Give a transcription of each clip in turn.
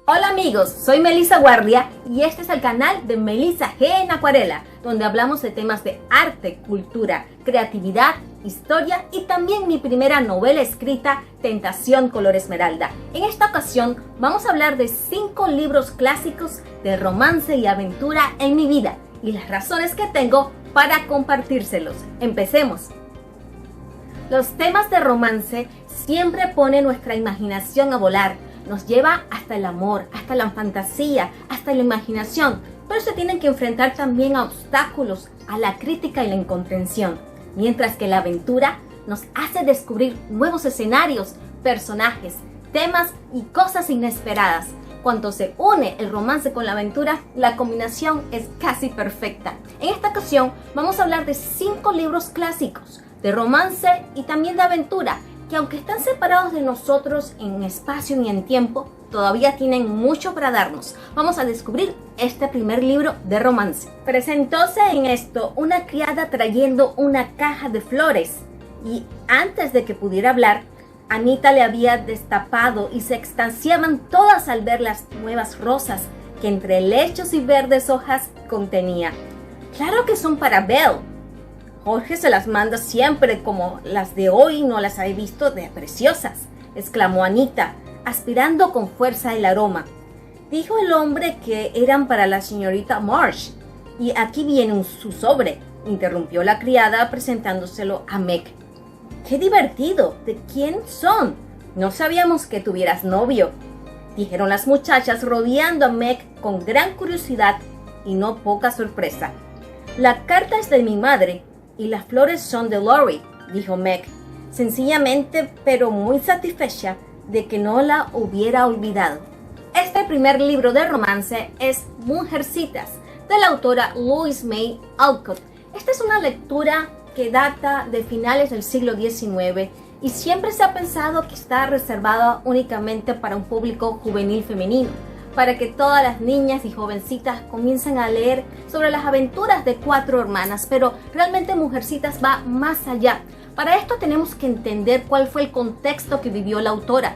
Hola amigos, soy Melissa Guardia y este es el canal de Melissa G en Acuarela, donde hablamos de temas de arte, cultura, creatividad, historia y también mi primera novela escrita, Tentación color esmeralda. En esta ocasión vamos a hablar de 5 libros clásicos de romance y aventura en mi vida y las razones que tengo para compartírselos. Empecemos. Los temas de romance siempre ponen nuestra imaginación a volar. Nos lleva hasta el amor, hasta la fantasía, hasta la imaginación, pero se tienen que enfrentar también a obstáculos, a la crítica y la incomprensión, mientras que la aventura nos hace descubrir nuevos escenarios, personajes, temas y cosas inesperadas. Cuando se une el romance con la aventura, la combinación es casi perfecta. En esta ocasión vamos a hablar de 5 libros clásicos de romance y también de aventura, que aunque están separados de nosotros en espacio y en tiempo, todavía tienen mucho para darnos. Vamos a descubrir este primer libro de romance. Presentóse en esto una criada trayendo una caja de flores y antes de que pudiera hablar, Anita le había destapado y se extasiaban todas al ver las nuevas rosas que entre helechos y verdes hojas contenía. Claro que son para Belle. Jorge se las manda siempre, como las de hoy no las he visto de preciosas, exclamó Anita, aspirando con fuerza el aroma. Dijo el hombre que eran para la señorita Marsh. Y aquí viene su sobre, interrumpió la criada presentándoselo a Meg. ¡Qué divertido! ¿De quién son? No sabíamos que tuvieras novio, dijeron las muchachas rodeando a Meg con gran curiosidad y no poca sorpresa. La carta es de mi madre y las flores son de Lori, dijo Meg, sencillamente pero muy satisfecha de que no la hubiera olvidado. Este primer libro de romance es Mujercitas, de la autora Louise May Alcott. Esta es una lectura que data de finales del siglo XIX y siempre se ha pensado que está reservada únicamente para un público juvenil femenino, para que todas las niñas y jovencitas comiencen a leer sobre las aventuras de 4 hermanas, pero realmente Mujercitas va más allá. Para esto tenemos que entender cuál fue el contexto que vivió la autora.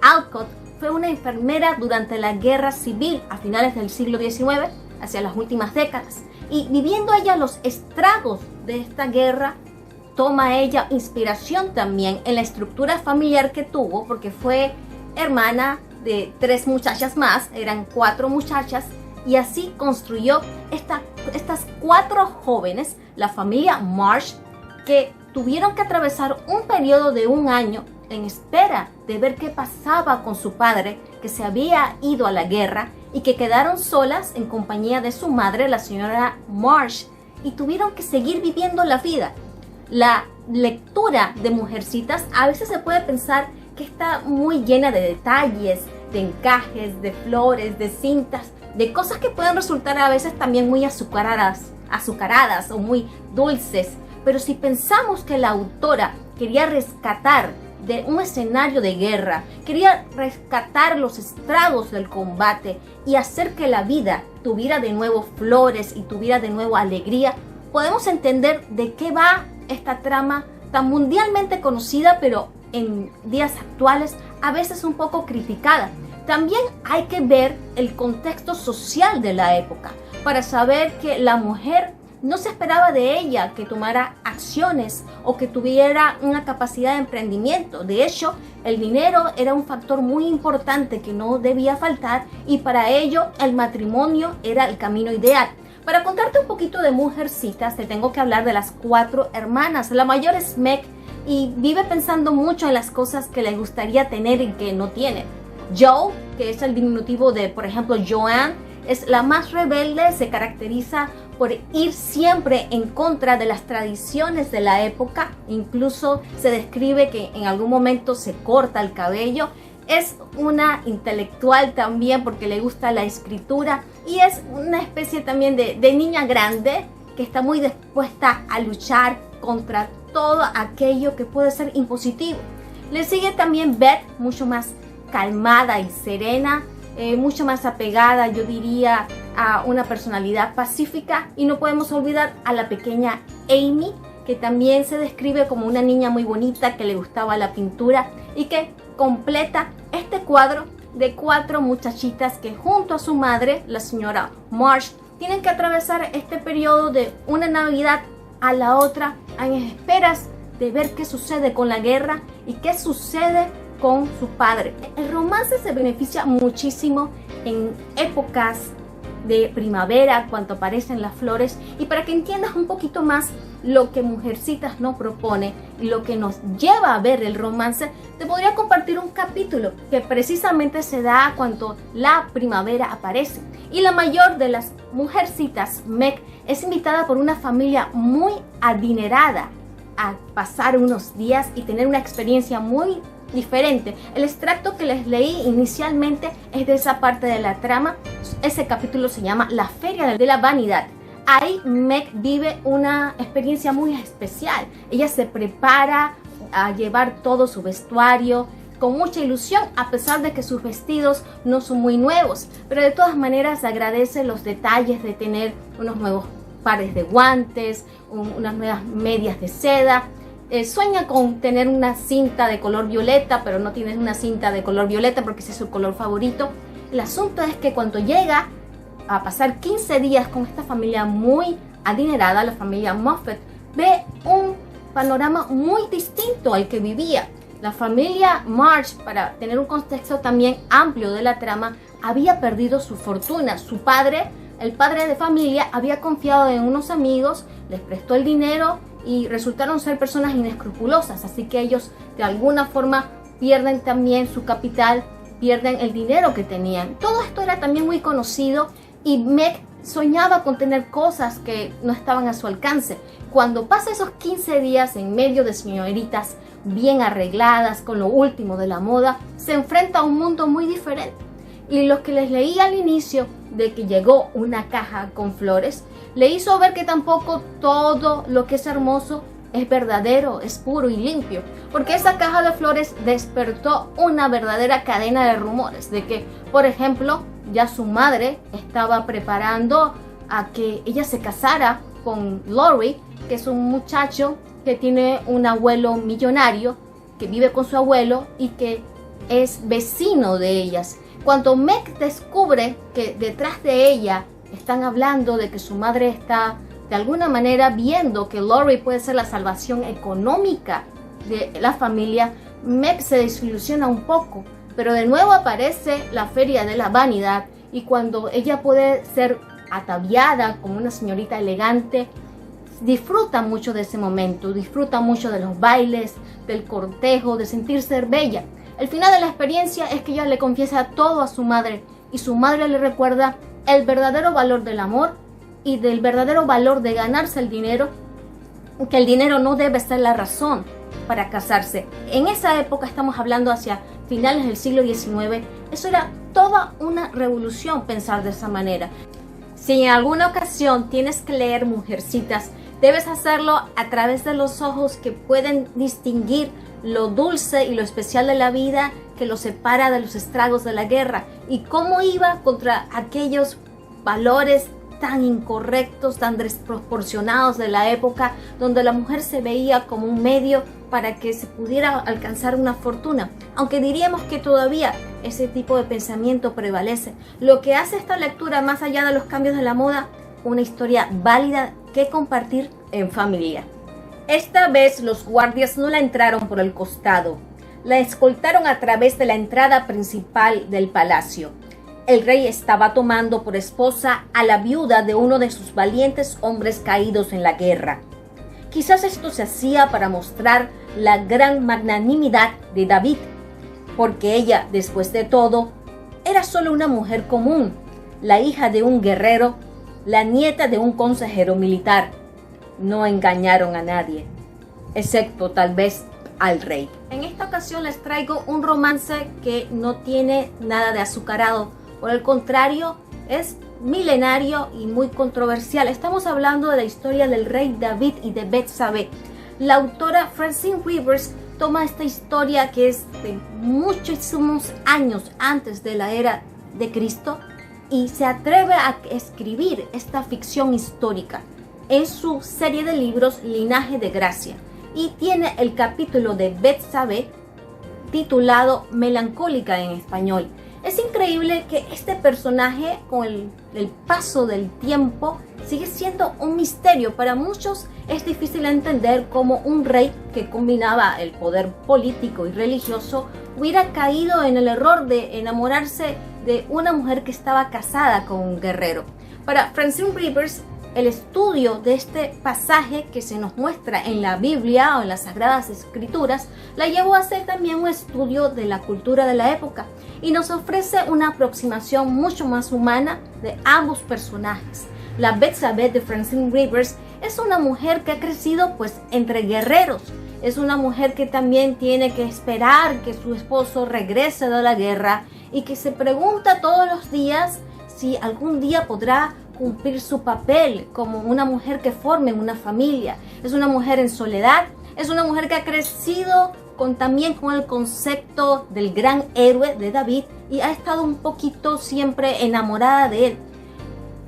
Alcott fue una enfermera durante la Guerra Civil a finales del siglo XIX, hacia las últimas décadas, y viviendo ella los estragos de esta guerra, toma ella inspiración también en la estructura familiar que tuvo, porque fue hermana de 3 muchachas más, eran 4 muchachas, y así construyó estas 4 jóvenes, la familia Marsh, que tuvieron que atravesar un periodo de 1 año en espera de ver qué pasaba con su padre, que se había ido a la guerra, y que quedaron solas en compañía de su madre, la señora Marsh, y tuvieron que seguir viviendo la vida. La lectura de Mujercitas a veces se puede pensar que está muy llena de detalles, de encajes, de flores, de cintas, de cosas que pueden resultar a veces también muy azucaradas o muy dulces. Pero si pensamos que la autora quería rescatar de un escenario de guerra, quería rescatar los estragos del combate y hacer que la vida tuviera de nuevo flores y tuviera de nuevo alegría, podemos entender de qué va esta trama tan mundialmente conocida, pero en días actuales a veces un poco criticada. También hay que ver el contexto social de la época para saber que la mujer no se esperaba de ella que tomara acciones o que tuviera una capacidad de emprendimiento. De hecho, el dinero era un factor muy importante que no debía faltar y para ello el matrimonio era el camino ideal. Para contarte un poquito de Mujercitas, te tengo que hablar de las 4 hermanas. La mayor es Meg y vive pensando mucho en las cosas que le gustaría tener y que no tiene. Jo, que es el diminutivo de, por ejemplo, Joanne, es la más rebelde, se caracteriza por ir siempre en contra de las tradiciones de la época. Incluso se describe que en algún momento se corta el cabello. Es una intelectual también porque le gusta la escritura y es una especie también de niña grande que está muy dispuesta a luchar contra todo aquello que puede ser impositivo. Le sigue también Beth, mucho más calmada y serena, mucho más apegada, yo diría, a una personalidad pacífica. Y no podemos olvidar a la pequeña Amy, que también se describe como una niña muy bonita, que le gustaba la pintura y que completa este cuadro de 4 muchachitas que junto a su madre, la señora March, tienen que atravesar este periodo de una Navidad a la otra en esperas de ver qué sucede con la guerra y qué sucede con su padre. El romance se beneficia muchísimo en épocas de primavera, cuando aparecen las flores, y para que entiendas un poquito más lo que Mujercitas nos propone y lo que nos lleva a ver el romance, te podría compartir un capítulo que precisamente se da cuando la primavera aparece y la mayor de las mujercitas, Meg, es invitada por una familia muy adinerada a pasar unos días y tener una experiencia muy diferente. El extracto que les leí inicialmente es de esa parte de la trama. Ese capítulo se llama La Feria de la Vanidad. Ahí Meg vive una experiencia muy especial. Ella se prepara a llevar todo su vestuario con mucha ilusión, a pesar de que sus vestidos no son muy nuevos, pero de todas maneras agradece los detalles de tener unos nuevos pares de guantes, unas nuevas medias de seda. Sueña con tener una cinta de color violeta, pero no tiene una cinta de color violeta porque ese es su color favorito. El asunto es que cuando llega a pasar 15 días con esta familia muy adinerada, la familia Moffat, ve un panorama muy distinto al que vivía. La familia March, para tener un contexto también amplio de la trama, había perdido su fortuna. Su padre, el padre de familia, había confiado en unos amigos, les prestó el dinero y resultaron ser personas inescrupulosas, así que ellos de alguna forma pierden también su capital, pierden el dinero que tenían. Todo esto era también muy conocido y Meg soñaba con tener cosas que no estaban a su alcance. Cuando pasa esos 15 días en medio de señoritas bien arregladas, con lo último de la moda, se enfrenta a un mundo muy diferente. Y lo que les leí al inicio de que llegó una caja con flores, le hizo ver que tampoco todo lo que es hermoso es verdadero, es puro y limpio, porque esa caja de flores despertó una verdadera cadena de rumores de que, por ejemplo, ya su madre estaba preparando a que ella se casara con Laurie, que es un muchacho que tiene un abuelo millonario, que vive con su abuelo y que es vecino de ellas. Cuando Meg descubre que detrás de ella están hablando de que su madre está de alguna manera viendo que Laurie puede ser la salvación económica de la familia, Meg se desilusiona un poco, pero de nuevo aparece la Feria de la Vanidad y cuando ella puede ser ataviada como una señorita elegante, disfruta mucho de ese momento, disfruta mucho de los bailes, del cortejo, de sentirse bella. El final de la experiencia es que ella le confiesa todo a su madre y su madre le recuerda el verdadero valor del amor y del verdadero valor de ganarse el dinero, que el dinero no debe ser la razón para casarse. En esa época, estamos hablando hacia finales del siglo XIX, eso era toda una revolución pensar de esa manera. Si en alguna ocasión tienes que leer Mujercitas, debes hacerlo a través de los ojos que pueden distinguir lo dulce y lo especial de la vida que lo separa de los estragos de la guerra y cómo iba contra aquellos valores tan incorrectos, tan desproporcionados de la época, donde la mujer se veía como un medio para que se pudiera alcanzar una fortuna. Aunque diríamos que todavía ese tipo de pensamiento prevalece. Lo que hace esta lectura, más allá de los cambios de la moda, una historia válida que compartir en familia. Esta vez los guardias no la entraron por el costado, la escoltaron a través de la entrada principal del palacio. El rey estaba tomando por esposa a la viuda de uno de sus valientes hombres caídos en la guerra. Quizás esto se hacía para mostrar la gran magnanimidad de David, porque ella, después de todo, era solo una mujer común, la hija de un guerrero, la nieta de un consejero militar. No engañaron a nadie, excepto tal vez al rey. En esta ocasión les traigo un romance que no tiene nada de azucarado, por el contrario, es milenario y muy controversial. Estamos hablando de la historia del rey David y de Betsabé. La autora Francine Rivers toma esta historia que es de muchísimos años antes de la era de Cristo y se atreve a escribir esta ficción histórica en su serie de libros Linaje de Gracia, y tiene el capítulo de Betsabé titulado Melancólica en español. Es increíble que este personaje, con el paso del tiempo, sigue siendo un misterio. Para muchos es difícil entender cómo un rey que combinaba el poder político y religioso hubiera caído en el error de enamorarse de una mujer que estaba casada con un guerrero. Para Francine Rivers, el estudio de este pasaje que se nos muestra en la Biblia o en las Sagradas Escrituras la llevó a hacer también un estudio de la cultura de la época y nos ofrece una aproximación mucho más humana de ambos personajes. La Betsabé de Francine Rivers es una mujer que ha crecido pues entre guerreros. Es una mujer que también tiene que esperar que su esposo regrese de la guerra y que se pregunta todos los días si algún día podrá cumplir su papel como una mujer que forme una familia. Es una mujer en soledad, es una mujer que ha crecido también con el concepto del gran héroe de David y ha estado un poquito siempre enamorada de él.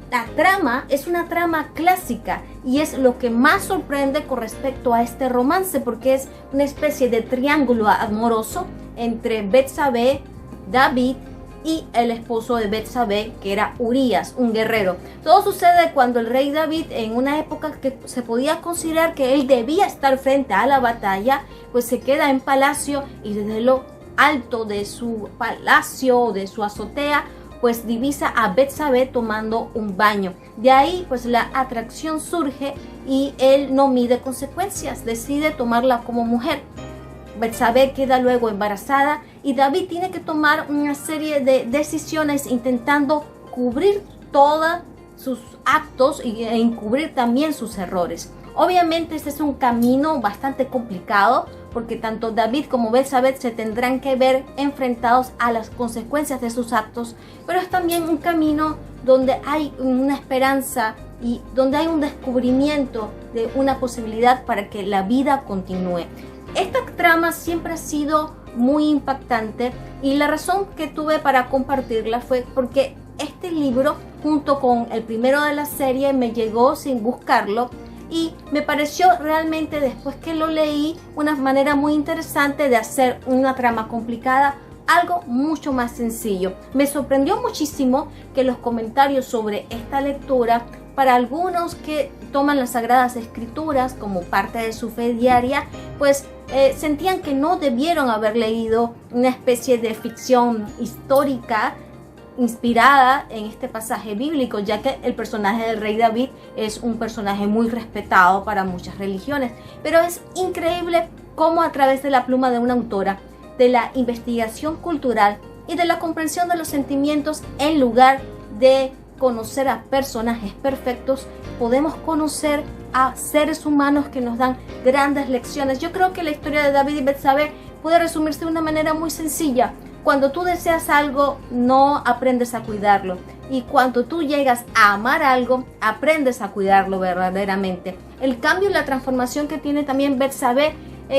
La trama es una trama clásica y es lo que más sorprende con respecto a este romance, porque es una especie de triángulo amoroso entre Betsabé, David y el esposo de Betsabé, que era Urías, un guerrero. Todo sucede cuando el rey David, en una época que se podía considerar que él debía estar frente a la batalla, pues se queda en palacio y desde lo alto de su palacio, de su azotea, pues divisa a Betsabé tomando un baño. De ahí pues la atracción surge y él no mide consecuencias, decide tomarla como mujer. Betsabé queda luego embarazada y David tiene que tomar una serie de decisiones intentando cubrir todos sus actos e encubrir también sus errores. Obviamente este es un camino bastante complicado porque tanto David como Betsabé se tendrán que ver enfrentados a las consecuencias de sus actos, pero es también un camino donde hay una esperanza y donde hay un descubrimiento de una posibilidad para que la vida continúe. Esta trama siempre ha sido muy impactante y la razón que tuve para compartirla fue porque este libro, junto con el primero de la serie, me llegó sin buscarlo y me pareció realmente, después que lo leí, una manera muy interesante de hacer una trama complicada algo mucho más sencillo. Me sorprendió muchísimo que los comentarios sobre esta lectura, para algunos que toman las Sagradas Escrituras como parte de su fe diaria, pues sentían que no debieron haber leído una especie de ficción histórica inspirada en este pasaje bíblico, ya que el personaje del rey David es un personaje muy respetado para muchas religiones. Pero es increíble cómo a través de la pluma de una autora, de la investigación cultural y de la comprensión de los sentimientos, en lugar de conocer a personajes perfectos, podemos conocer a seres humanos que nos dan grandes lecciones. Yo creo que la historia de David y Betsabé puede resumirse de una manera muy sencilla. Cuando tú deseas algo, no aprendes a cuidarlo. Y cuando tú llegas a amar algo, aprendes a cuidarlo verdaderamente. El cambio y la transformación que tiene también Betsabé,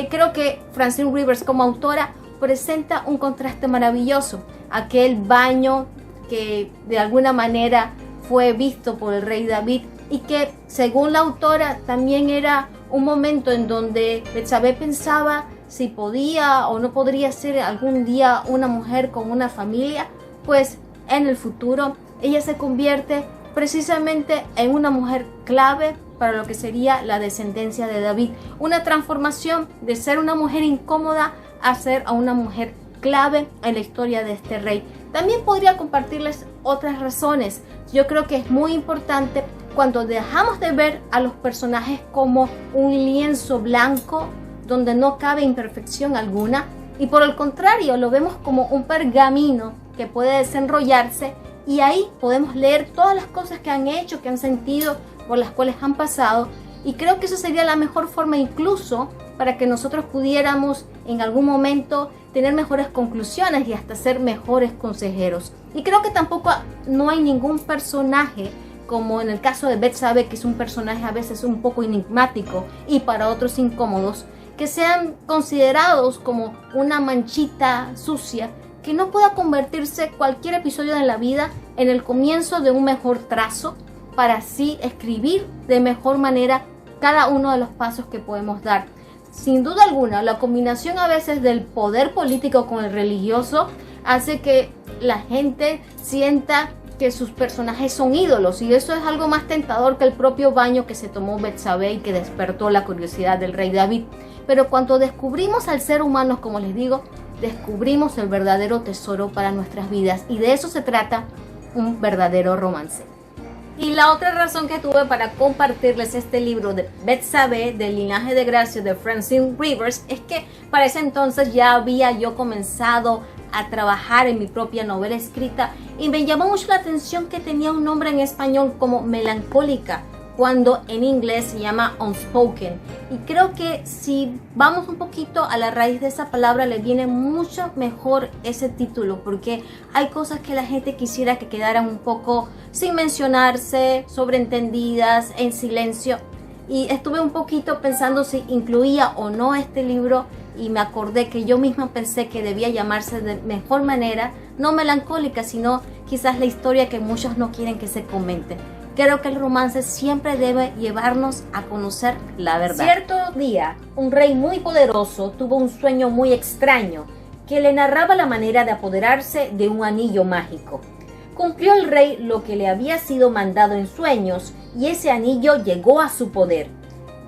creo que Francine Rivers como autora presenta un contraste maravilloso. Aquel baño que de alguna manera fue visto por el rey David y que, según la autora, también era un momento en donde Betsabé pensaba si podía o no podría ser algún día una mujer con una familia, pues en el futuro ella se convierte precisamente en una mujer clave para lo que sería la descendencia de David. Una transformación de ser una mujer incómoda a ser a una mujer clave en la historia de este rey. También podría compartirles otras razones. Yo creo que es muy importante cuando dejamos de ver a los personajes como un lienzo blanco donde no cabe imperfección alguna, y por el contrario lo vemos como un pergamino que puede desenrollarse y ahí podemos leer todas las cosas que han hecho, que han sentido, por las cuales han pasado. Y creo que esa sería la mejor forma incluso para que nosotros pudiéramos en algún momento tener mejores conclusiones y hasta ser mejores consejeros. Y creo que tampoco no hay ningún personaje, como en el caso de Betsabé, que es un personaje a veces un poco enigmático y para otros incómodos, que sean considerados como una manchita sucia que no pueda convertirse cualquier episodio de la vida en el comienzo de un mejor trazo para así escribir de mejor manera cada uno de los pasos que podemos dar. Sin duda alguna, la combinación a veces del poder político con el religioso hace que la gente sienta que sus personajes son ídolos, y eso es algo más tentador que el propio baño que se tomó Betsabé y que despertó la curiosidad del rey David. Pero cuando descubrimos al ser humano, como les digo, descubrimos el verdadero tesoro para nuestras vidas, y de eso se trata un verdadero romance. Y la otra razón que tuve para compartirles este libro de Betsabé, del linaje de gracia de Francine Rivers, es que para ese entonces ya había yo comenzado a trabajar en mi propia novela escrita, y me llamó mucho la atención que tenía un nombre en español como Melancólica, cuando en inglés se llama Unspoken. Y creo que si vamos un poquito a la raíz de esa palabra, le viene mucho mejor ese título, porque hay cosas que la gente quisiera que quedaran un poco sin mencionarse, sobreentendidas, en silencio. Y estuve un poquito pensando si incluía o no este libro, y me acordé que yo misma pensé que debía llamarse de mejor manera, no Melancólica, sino quizás la historia que muchos no quieren que se comente. Creo que el romance siempre debe llevarnos a conocer la verdad. Cierto día, un rey muy poderoso tuvo un sueño muy extraño que le narraba la manera de apoderarse de un anillo mágico. Cumplió el rey lo que le había sido mandado en sueños, y ese anillo llegó a su poder.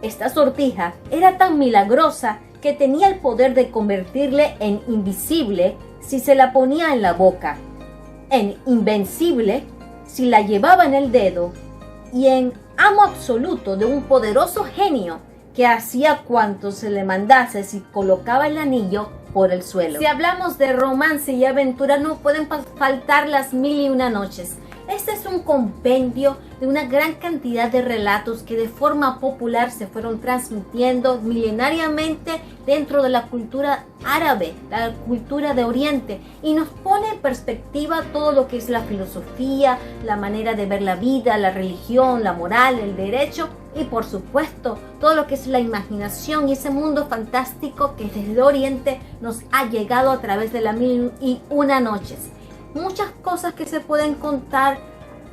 Esta sortija era tan milagrosa que tenía el poder de convertirle en invisible si se la ponía en la boca, en invencible si la llevaba en el dedo, y en amo absoluto de un poderoso genio que hacía cuanto se le mandase si colocaba el anillo por el suelo. Si hablamos de romance y aventura, no pueden faltar las 1001 noches. Este es un compendio de una gran cantidad de relatos que de forma popular se fueron transmitiendo milenariamente dentro de la cultura árabe, la cultura de Oriente, y nos pone en perspectiva todo lo que es la filosofía, la manera de ver la vida, la religión, la moral, el derecho, y por supuesto todo lo que es la imaginación y ese mundo fantástico que desde Oriente nos ha llegado a través de las 1001 noches. Muchas cosas que se pueden contar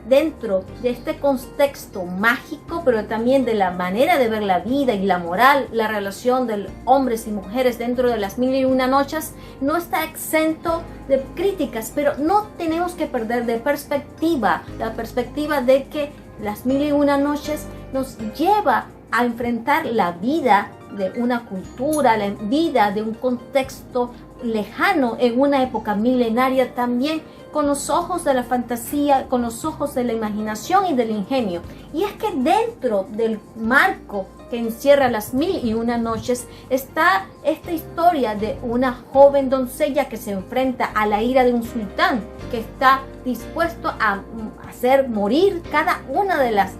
dentro de este contexto mágico, pero también de la manera de ver la vida y la moral, la relación de hombres y mujeres dentro de las 1001 noches, no está exento de críticas, pero no tenemos que perder de perspectiva la perspectiva de que las 1001 noches nos lleva a enfrentar la vida de una cultura, la vida de un contexto lejano en una época milenaria, también con los ojos de la fantasía, con los ojos de la imaginación y del ingenio. Y es que dentro del marco que encierra las 1001 noches está esta historia de una joven doncella que se enfrenta a la ira de un sultán que está dispuesto a hacer morir cada una de las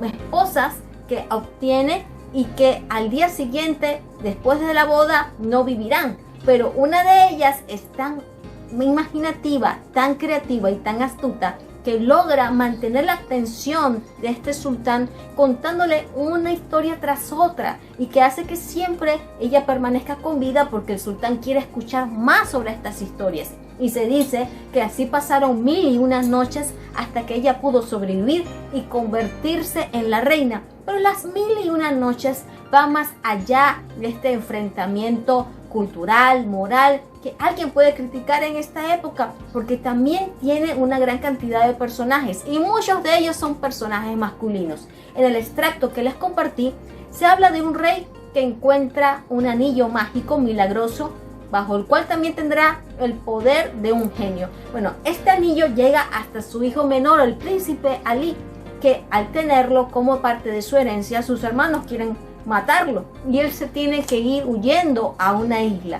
esposas que obtiene, y que al día siguiente, después de la boda, no vivirán. Pero una de ellas es tan imaginativa, tan creativa y tan astuta que logra mantener la atención de este sultán contándole una historia tras otra, y que hace que siempre ella permanezca con vida porque el sultán quiere escuchar más sobre estas historias. Y se dice que así pasaron 1001 noches hasta que ella pudo sobrevivir y convertirse en la reina. Pero las 1001 noches va más allá de este enfrentamiento cultural, moral, que alguien puede criticar en esta época, porque también tiene una gran cantidad de personajes, y muchos de ellos son personajes masculinos. En el extracto que les compartí, se habla de un rey que encuentra un anillo mágico milagroso, bajo el cual también tendrá el poder de un genio. Bueno, este anillo llega hasta su hijo menor, el príncipe Ali, que al tenerlo como parte de su herencia, sus hermanos quieren matarlo, y él se tiene que ir huyendo a una isla.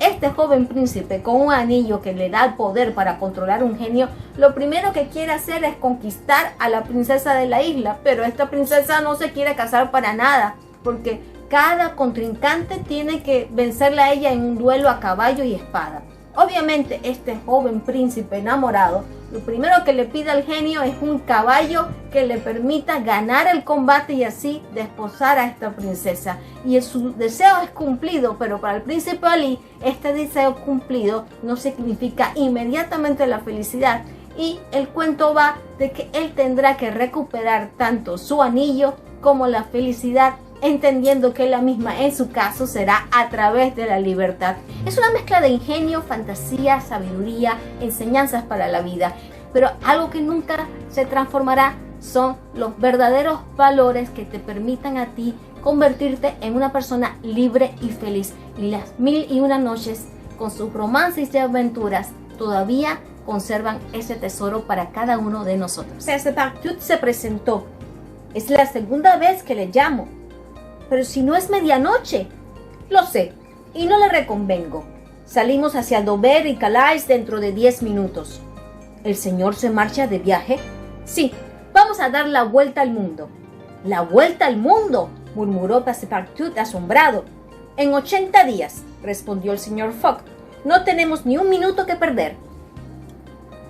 Este joven príncipe, con un anillo que le da el poder para controlar un genio, lo primero que quiere hacer es conquistar a la princesa de la isla, pero esta princesa no se quiere casar para nada, porque cada contrincante tiene que vencerla a ella en un duelo a caballo y espada. Obviamente este joven príncipe enamorado, lo primero que le pide al genio es un caballo que le permita ganar el combate y así desposar a esta princesa. Y su deseo es cumplido, pero para el príncipe Ali este deseo cumplido no significa inmediatamente la felicidad. Y el cuento va de que él tendrá que recuperar tanto su anillo como la felicidad entendiendo que la misma en su caso será a través de la libertad. Es una mezcla de ingenio, fantasía, sabiduría, enseñanzas para la vida, pero algo que nunca se transformará son los verdaderos valores que te permitan a ti convertirte en una persona libre y feliz. Y las 1001 noches, con sus romances y aventuras, todavía conservan ese tesoro para cada uno de nosotros. Passepartout se presentó. Es la segunda vez que le llamo. Pero si no es medianoche. Lo sé, y no le reconvengo. Salimos hacia Dover y Calais dentro de 10 minutos. ¿El señor se marcha de viaje? Sí, vamos a dar la vuelta al mundo. ¿La vuelta al mundo?, murmuró Passepartout asombrado. En 80 días, respondió el señor Fogg. No tenemos ni un minuto que perder.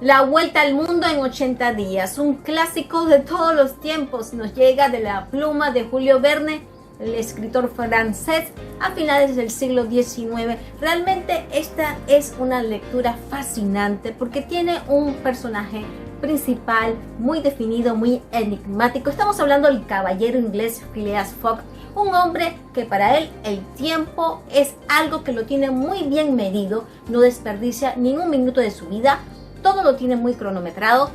La vuelta al mundo en 80 días, un clásico de todos los tiempos, nos llega de la pluma de Julio Verne, el escritor francés, a finales del siglo XIX. Realmente esta es una lectura fascinante porque tiene un personaje principal muy definido, muy enigmático. Estamos hablando del caballero inglés Phileas Fogg, un hombre que para él el tiempo es algo que lo tiene muy bien medido, no desperdicia ningún minuto de su vida, todo lo tiene muy cronometrado,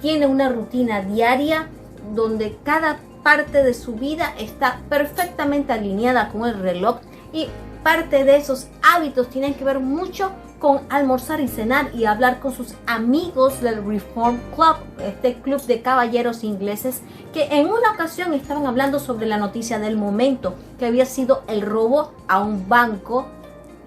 tiene una rutina diaria donde cada parte de su vida está perfectamente alineada con el reloj, y parte de esos hábitos tienen que ver mucho con almorzar y cenar y hablar con sus amigos del Reform Club, este club de caballeros ingleses, que en una ocasión estaban hablando sobre la noticia del momento, que había sido el robo a un banco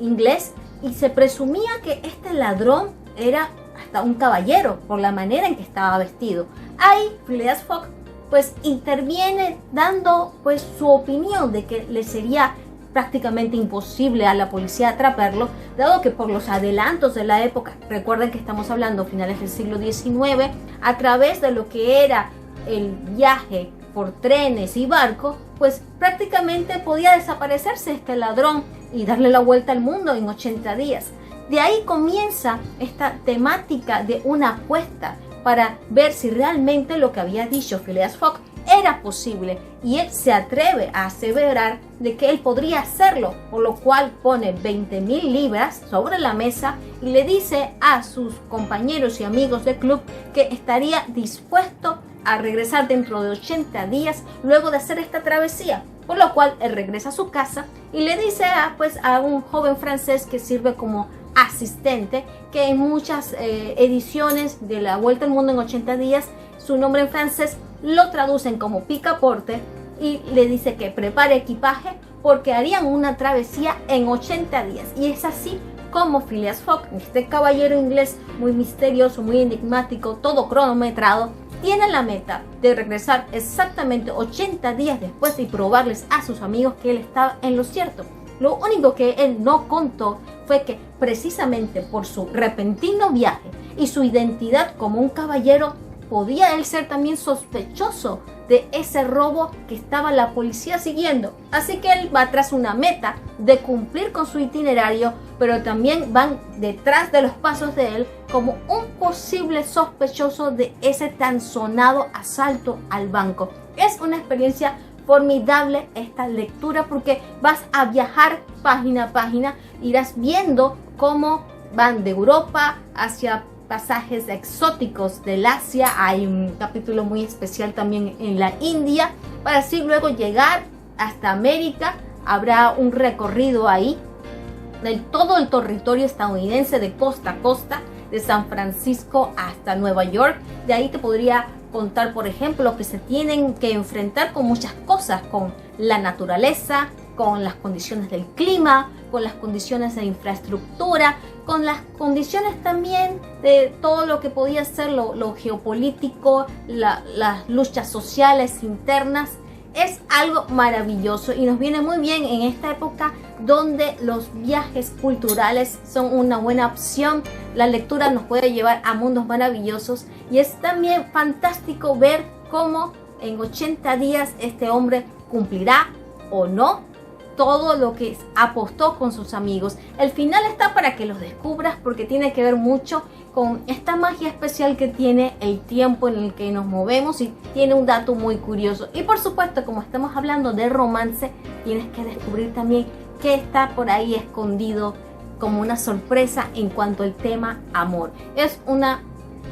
inglés, y se presumía que este ladrón era hasta un caballero por la manera en que estaba vestido. Ahí Phileas Fogg pues interviene dando pues su opinión de que le sería prácticamente imposible a la policía atraparlo, dado que por los adelantos de la época, recuerden que estamos hablando finales del siglo XIX, a través de lo que era el viaje por trenes y barcos, pues prácticamente podía desaparecerse este ladrón y darle la vuelta al mundo en 80 días. De ahí comienza esta temática de una apuesta para ver si realmente lo que había dicho Phileas Fogg era posible, y él se atreve a aseverar de que él podría hacerlo, por lo cual pone 20,000 libras sobre la mesa y le dice a sus compañeros y amigos del club que estaría dispuesto a regresar dentro de 80 días luego de hacer esta travesía, por lo cual él regresa a su casa y le dice a un joven francés que sirve como asistente, que en muchas ediciones de la Vuelta al Mundo en 80 días, su nombre en francés lo traducen como picaporte, y le dice que prepare equipaje porque harían una travesía en 80 días. Y es así como Phileas Fogg, este caballero inglés muy misterioso, muy enigmático, todo cronometrado, tiene la meta de regresar exactamente 80 días después y probarles a sus amigos que él estaba en lo cierto. Lo único que él no contó fue que precisamente por su repentino viaje y su identidad como un caballero, podía él ser también sospechoso de ese robo que estaba la policía siguiendo. Así que él va tras una meta de cumplir con su itinerario, pero también van detrás de los pasos de él como un posible sospechoso de ese tan sonado asalto al banco. Es una experiencia formidable esta lectura porque vas a viajar página a página, irás viendo cómo van de Europa hacia pasajes exóticos del Asia. Hay un capítulo muy especial también en la India, para así luego llegar hasta América. Habrá un recorrido ahí de todo el territorio estadounidense de costa a costa, de San Francisco hasta Nueva York. De ahí te podría contar, por ejemplo, que se tienen que enfrentar con muchas cosas, con la naturaleza, con las condiciones del clima, con las condiciones de infraestructura, con las condiciones también de todo lo que podía ser lo geopolítico, las luchas sociales internas. Es algo maravilloso y nos viene muy bien en esta época donde los viajes culturales son una buena opción. La lectura nos puede llevar a mundos maravillosos y es también fantástico ver cómo en 80 días este hombre cumplirá o no todo lo que apostó con sus amigos. El final está para que los descubras, porque tiene que ver mucho con esta magia especial que tiene el tiempo en el que nos movemos, y tiene un dato muy curioso. Y por supuesto, como estamos hablando de romance, tienes que descubrir también qué está por ahí escondido como una sorpresa en cuanto al tema amor. Es una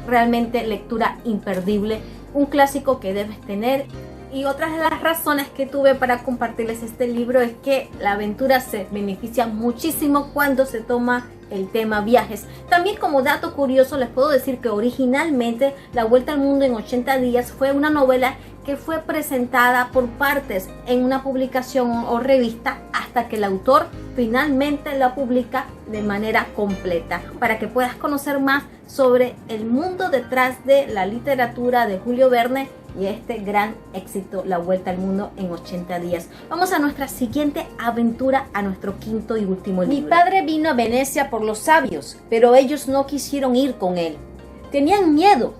realmente lectura imperdible, un clásico que debes tener. Y otra de las razones que tuve para compartirles este libro es que la aventura se beneficia muchísimo cuando se toma el tema viajes. También, como dato curioso, les puedo decir que originalmente La Vuelta al Mundo en 80 días fue una novela que fue presentada por partes en una publicación o revista, hasta que el autor finalmente la publica de manera completa, para que puedas conocer más sobre el mundo detrás de la literatura de Julio Verne y este gran éxito, La Vuelta al Mundo en 80 días. Vamos a nuestra siguiente aventura, a nuestro quinto y último libro. Mi padre vino a Venecia por los sabios, pero ellos no quisieron ir con él. Tenían miedo.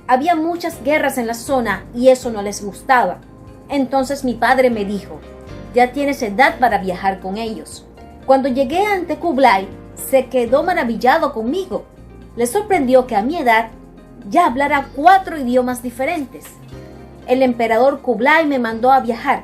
Había muchas guerras en la zona y eso no les gustaba. Entonces mi padre me dijo: ya tienes edad para viajar con ellos. Cuando llegué ante Kublai, se quedó maravillado conmigo. Le sorprendió que a mi edad ya hablara 4 idiomas diferentes. El emperador Kublai me mandó a viajar.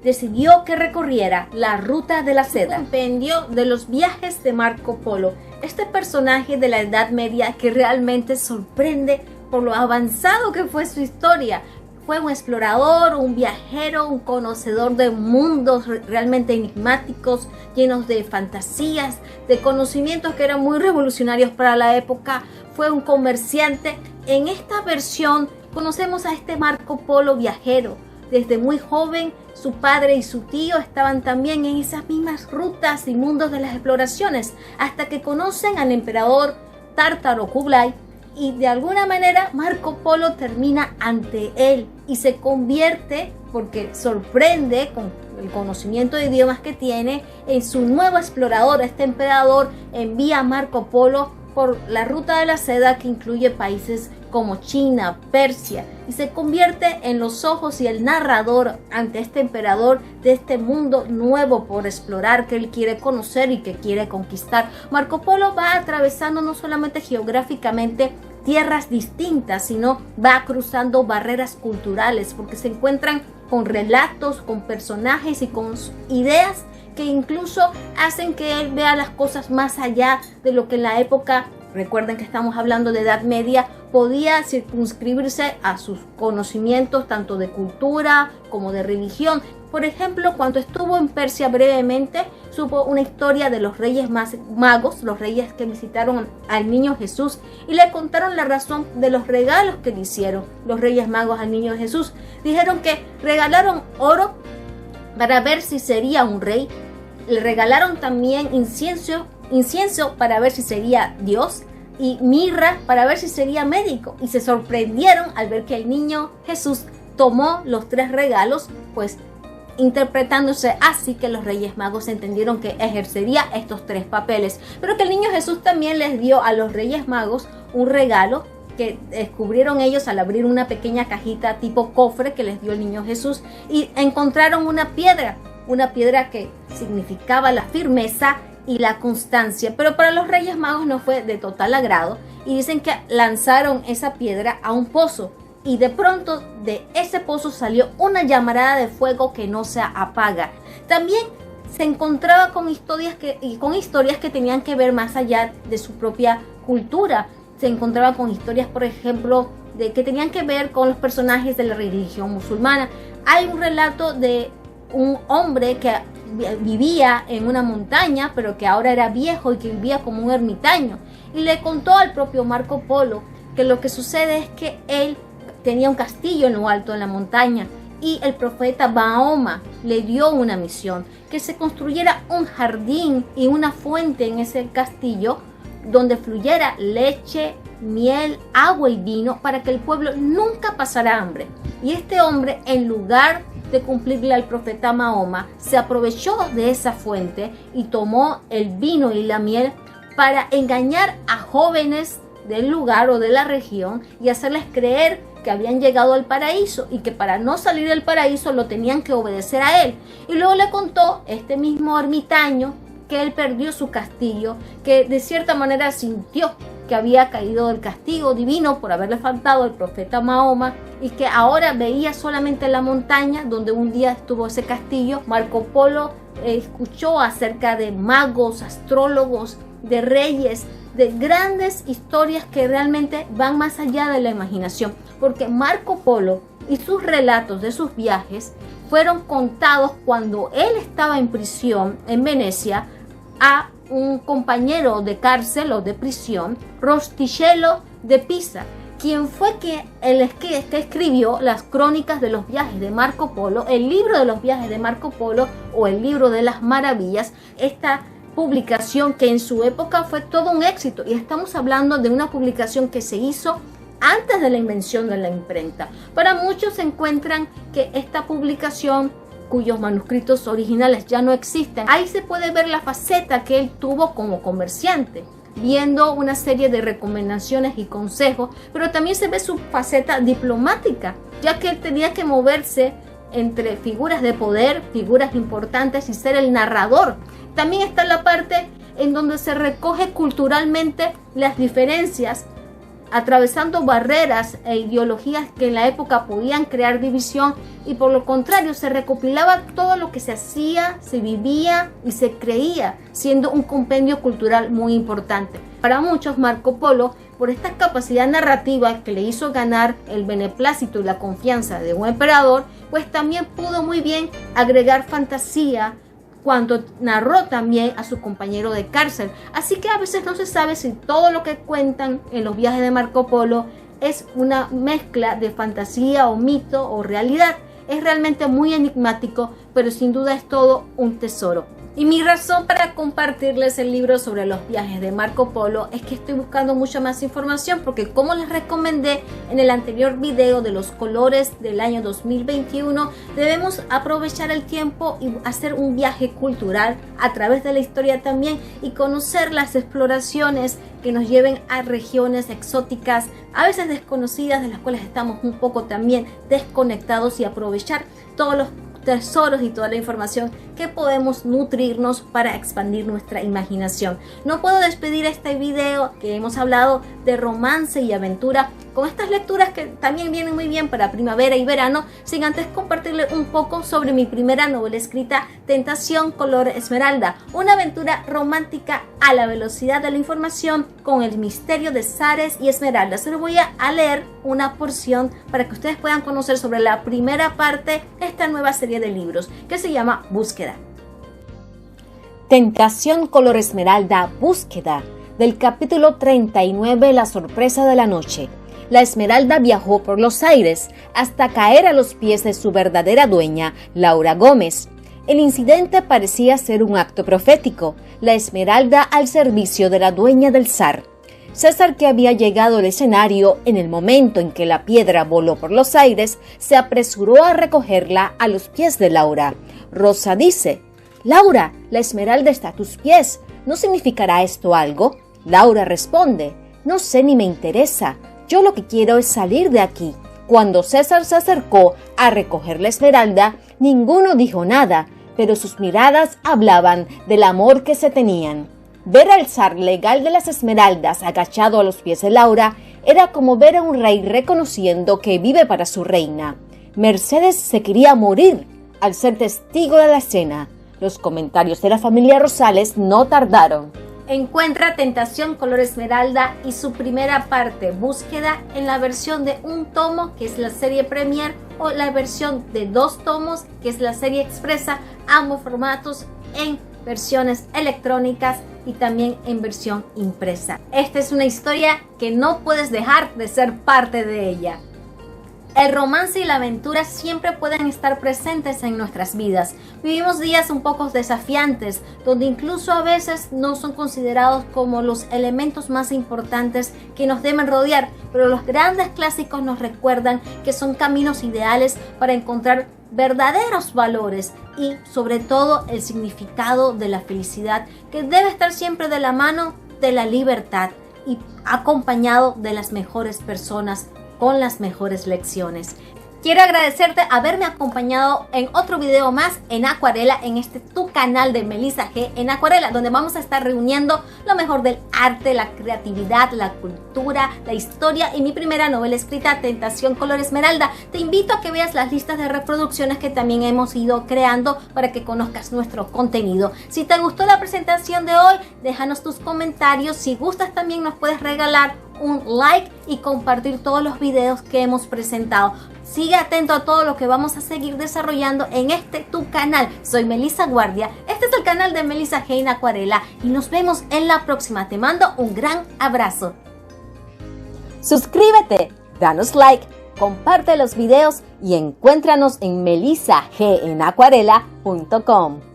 Decidió que recorriera la ruta de la seda. Compendio de los viajes de Marco Polo. Este personaje de la Edad Media que realmente sorprende por lo avanzado que fue su historia. Fue un explorador, un viajero, un conocedor de mundos realmente enigmáticos, llenos de fantasías, de conocimientos que eran muy revolucionarios para la época. Fue un comerciante. En esta versión conocemos a este Marco Polo viajero. Desde muy joven, su padre y su tío estaban también en esas mismas rutas y mundos de las exploraciones, hasta que conocen al emperador tártaro Kublai, y de alguna manera Marco Polo termina ante él y se convierte, porque sorprende con el conocimiento de idiomas que tiene, en su nuevo explorador. Este emperador envía a Marco Polo por la ruta de la seda, que incluye países como China, Persia, y se convierte en los ojos y el narrador ante este emperador de este mundo nuevo por explorar, que él quiere conocer y que quiere conquistar. Marco Polo va atravesando no solamente geográficamente tierras distintas, sino va cruzando barreras culturales, porque se encuentran con relatos, con personajes y con ideas que incluso hacen que él vea las cosas más allá de lo que en la época, recuerden que estamos hablando de Edad Media, podía circunscribirse a sus conocimientos tanto de cultura como de religión. Por ejemplo, cuando estuvo en Persia brevemente, supo una historia de los reyes magos, los reyes que visitaron al niño Jesús, y le contaron la razón de los regalos que le hicieron los reyes magos al niño Jesús. Dijeron que regalaron oro para ver si sería un rey, le regalaron también incienso para ver si sería Dios, y mirra para ver si sería médico, y se sorprendieron al ver que el niño Jesús tomó los 3 regalos, pues interpretándose así que los Reyes Magos entendieron que ejercería estos 3 papeles, pero que el niño Jesús también les dio a los Reyes Magos un regalo que descubrieron ellos al abrir una pequeña cajita tipo cofre que les dio el niño Jesús, y encontraron una piedra que significaba la firmeza y la constancia. Pero para los Reyes Magos no fue de total agrado, y dicen que lanzaron esa piedra a un pozo, y de pronto de ese pozo salió una llamarada de fuego que no se apaga. También se encontraba con historias que tenían que ver más allá de su propia cultura. Se encontraba con historias, por ejemplo, que tenían que ver con los personajes de la religión musulmana. Hay un relato de un hombre que vivía en una montaña, pero que ahora era viejo y que vivía como un ermitaño, y le contó al propio Marco Polo que lo que sucede es que él tenía un castillo en lo alto de la montaña, y el profeta Mahoma le dio una misión, que se construyera un jardín y una fuente en ese castillo donde fluyera leche, miel, agua y vino, para que el pueblo nunca pasara hambre. Y este hombre, en lugar de cumplirle al profeta Mahoma, se aprovechó de esa fuente y tomó el vino y la miel para engañar a jóvenes del lugar o de la región y hacerles creer que habían llegado al paraíso y que para no salir del paraíso lo tenían que obedecer a él. Y luego le contó este mismo ermitaño que él perdió su castillo, que de cierta manera sintió que había caído del castigo divino por haberle faltado el profeta Mahoma y que ahora veía solamente la montaña donde un día estuvo ese castillo. Marco Polo escuchó acerca de magos, astrólogos, de reyes, de grandes historias que realmente van más allá de la imaginación, porque Marco Polo y sus relatos de sus viajes fueron contados cuando él estaba en prisión en Venecia a un compañero de cárcel o de prisión, Rostichello de Pisa, quien fue el que escribió las crónicas de los viajes de Marco Polo, el libro de los viajes de Marco Polo o el libro de las maravillas, esta publicación que en su época fue todo un éxito, y estamos hablando de una publicación que se hizo antes de la invención de la imprenta. Para muchos encuentran que esta publicación, cuyos manuscritos originales ya no existen, ahí se puede ver la faceta que él tuvo como comerciante, viendo una serie de recomendaciones y consejos, pero también se ve su faceta diplomática, ya que él tenía que moverse entre figuras de poder, figuras importantes y ser el narrador. También está la parte en donde se recoge culturalmente las diferencias, atravesando barreras e ideologías que en la época podían crear división, y por lo contrario se recopilaba todo lo que se hacía, se vivía y se creía, siendo un compendio cultural muy importante. Para muchos, Marco Polo, por esta capacidad narrativa que le hizo ganar el beneplácito y la confianza de un emperador, pues también pudo muy bien agregar fantasía cuando narró también a su compañero de cárcel. Así que a veces no se sabe si todo lo que cuentan en los viajes de Marco Polo es una mezcla de fantasía o mito o realidad. Es realmente muy enigmático, pero sin duda es todo un tesoro. Y mi razón para compartirles el libro sobre los viajes de Marco Polo es que estoy buscando mucha más información, porque como les recomendé en el anterior video de los colores del año 2021, debemos aprovechar el tiempo y hacer un viaje cultural a través de la historia también, y conocer las exploraciones que nos lleven a regiones exóticas, a veces desconocidas, de las cuales estamos un poco también desconectados, y aprovechar todos los tesoros y toda la información que podemos nutrirnos para expandir nuestra imaginación. No puedo despedir este video que hemos hablado de romance y aventura con estas lecturas que también vienen muy bien para primavera y verano, sin antes compartirles un poco sobre mi primera novela escrita, Tentación color esmeralda, una aventura romántica a la velocidad de la información con el misterio de Zares y Esmeralda. Se lo voy a leer una porción para que ustedes puedan conocer sobre la primera parte de esta nueva serie de libros que se llama Búsqueda. Tentación color esmeralda, búsqueda, del capítulo 39, La sorpresa de la noche. La Esmeralda viajó por los aires hasta caer a los pies de su verdadera dueña, Laura Gómez. El incidente parecía ser un acto profético, la Esmeralda al servicio de la dueña del zar. César, que había llegado al escenario en el momento en que la piedra voló por los aires, se apresuró a recogerla a los pies de Laura. Rosa dice: «Laura, la Esmeralda está a tus pies. ¿No significará esto algo?». Laura responde: «No sé ni me interesa. Yo lo que quiero es salir de aquí». Cuando César se acercó a recoger la Esmeralda, ninguno dijo nada, pero sus miradas hablaban del amor que se tenían. Ver al zar legal de las Esmeraldas agachado a los pies de Laura era como ver a un rey reconociendo que vive para su reina. Mercedes se quería morir al ser testigo de la escena. Los comentarios de la familia Rosales no tardaron. Encuentra Tentación color esmeralda y su primera parte, Búsqueda, en la versión de un tomo, que es la serie Premier, o la versión de 2 tomos, que es la serie expresa, ambos formatos en versiones electrónicas y también en versión impresa. Esta es una historia que no puedes dejar de ser parte de ella. El romance y la aventura siempre pueden estar presentes en nuestras vidas. Vivimos días un poco desafiantes, donde incluso a veces no son considerados como los elementos más importantes que nos deben rodear, pero los grandes clásicos nos recuerdan que son caminos ideales para encontrar verdaderos valores y sobre todo el significado de la felicidad, que debe estar siempre de la mano de la libertad y acompañado de las mejores personas con las mejores lecciones. Quiero agradecerte haberme acompañado en otro video más en Acuarela, en tu canal de Melissa G en Acuarela, donde vamos a estar reuniendo lo mejor del arte, la creatividad, la cultura, la historia y mi primera novela escrita, Tentación color esmeralda. Te invito a que veas las listas de reproducciones que también hemos ido creando para que conozcas nuestro contenido. Si te gustó la presentación de hoy, déjanos tus comentarios. Si gustas, también nos puedes regalar un like y compartir todos los videos que hemos presentado. Sigue atento a todo lo que vamos a seguir desarrollando en tu canal. Soy Melissa Guardia, este es el canal de Melissa G en Acuarela y nos vemos en la próxima. Te mando un gran abrazo. Suscríbete, danos like, comparte los videos y encuéntranos en melissagenacuarela.com.